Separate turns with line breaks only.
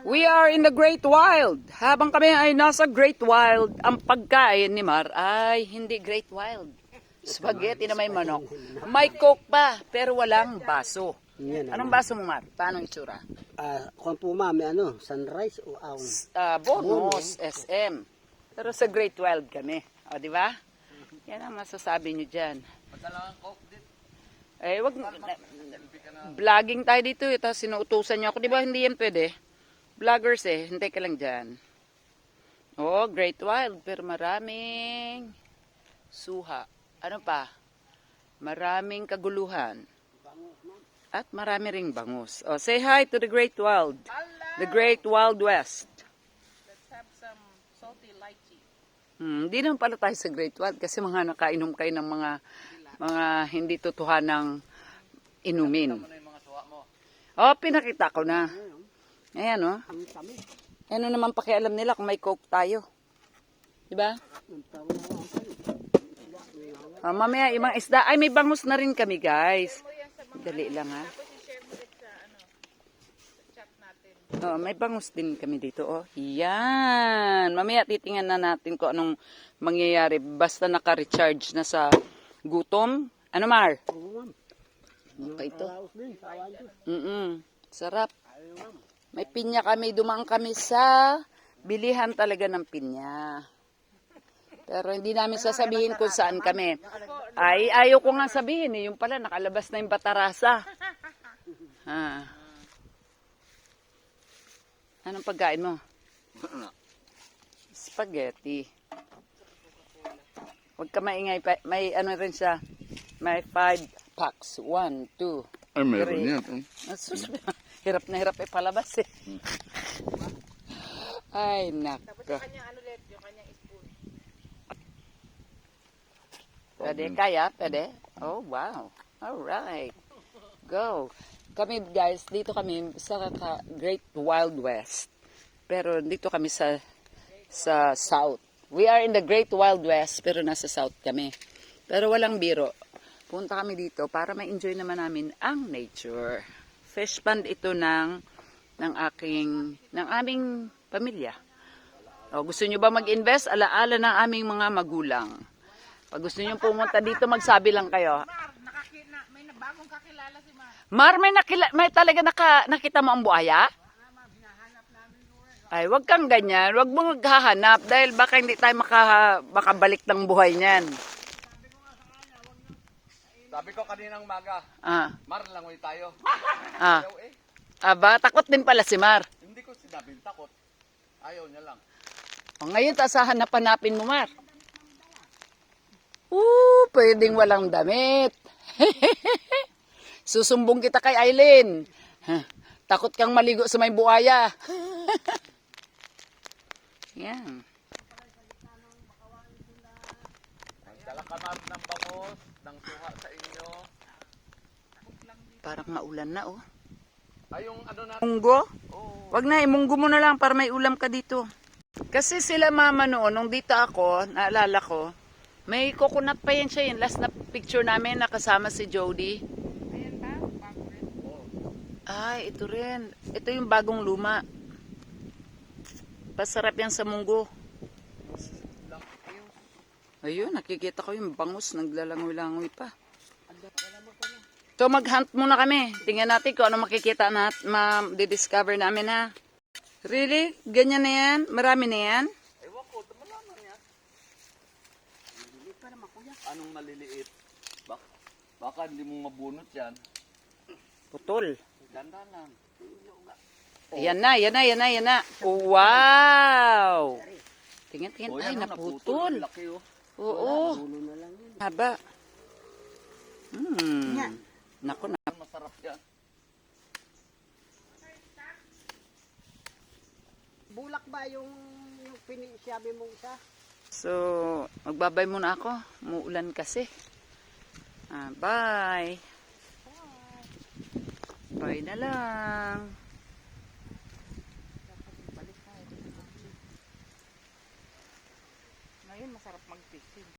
We are in the Great Wild. Habang kami ay nasa Great Wild, ang pagkain ni Mar ay hindi Great Wild. Spaghetti na may manok. May coke pa, pero walang baso. Anong baso mo, Mar? Paano itsura?
Kung po mami, sunrise o aon?
Bonus, SM. Pero sa Great Wild kami. O, di ba? Yan ang masasabi nyo dyan. Eh, wag, vlogging tayo dito, tapos sinuutusan nyo ako. Di ba hindi yan pwede? Vloggers hintay ka lang dyan. Oh, Great Wild, pero maraming suha. Ano pa? Maraming kaguluhan. At marami ring bangus. Oh, say hi to the Great Wild. The Great Wild West.
Let's have some salty lychee.
Hindi naman pala tayo sa Great Wild kasi mga nakainom kayo ng mga hindi totohanang inumin. Oh, pinakita ko na. Ayan, oh. Ano naman pakialam nila kung may coke tayo. Diba? Mamaya, yung mga isda. Ay, may bangus na rin kami, guys. Dali lang, ha. Oh, may bangus din kami dito, oh. Yan. Mamaya, titingnan na natin kung anong mangyayari. Basta naka-recharge na sa gutom. Ano, Mar? Okay ito. Sarap. May pinya kami. Dumaan kami sa bilihan talaga ng pinya. Pero hindi namin sasabihin kung saan kami. Ay, ayaw ko nga sabihin eh. Yung pala, nakalabas na yung batarasa. Anong pagkain mo? Spaghetti. Huwag ka maingay. May ano rin siya. May 5 packs. 1, 2,
Ay, meron yan.
Hirap na hirap palabas eh. Ay, nako.
Tapos yung kanyang ulit, yung kanyang spoon.
Pwede? Kaya? Pwede? Oh, wow. Alright. Go. Kami, guys, dito kami sa Great Wild West. Pero dito kami sa South. We are in the Great Wild West, pero nasa South kami. Pero walang biro. Punta kami dito para ma-enjoy naman namin ang nature. Fish pond ito ng aming pamilya. O, gusto nyo ba mag-invest? Alaala ng aming mga magulang. Pag gusto nyo pumunta dito, magsabi lang kayo.
May bagong kakilala si
Mar,
Mar.
may talaga nakita mo ang buhaya? Ay, wag kang ganyan. Wag mo maghahanap dahil baka hindi tayo makabalik ng buhay niyan.
Sabi ko kaninang maga, Mar, langoy tayo. Ayaw eh.
Aba, takot din pala si Mar.
Hindi ko sinabing takot. Ayaw niya lang.
O, ngayon, hanapin mo, Mar. Pwedeng walang damit. Susumbong kita kay Aileen. Takot kang maligo sa may buhaya. Yan.
Dala ka, Mar, ng bangus, ng suha sa inyo.
Parang maulan na, oh.
Ay, yung ano na...
Munggo? Wag na, imunggo mo na lang para may ulam ka dito. Kasi sila mama noon, nung dito ako, naalala ko, may coconut pa yan siya, yung last na picture namin, nakasama si Jody.
Ayan ba? Bago rin.
Ay, ito rin. Ito yung bagong luma. Pasarap yan sa munggo. Ayun, nakikita ko yung bangus, naglalangoy-langoy pa. So, mag-hunt muna kami. Tingnan natin kung ano makikita na ma-discover namin, ha. Really? Ganyan na yan? Marami na yan?
Ewan ko, malaman yan. Maliliit pa naman, kuya. Anong maliliit? Baka hindi mo mabunot yan.
Putol.
Ganda lang.
Yan na. Wow! Tingnan. Ay, naputol.
Laki, oh.
Oo. Haba. Naku na.
Masarap yan.
Bulak ba yung sabi mo isa?
So, magbabay muna ako. Muulan kasi. Bye. Bye na lang.
Ngayon, masarap mag-fishing.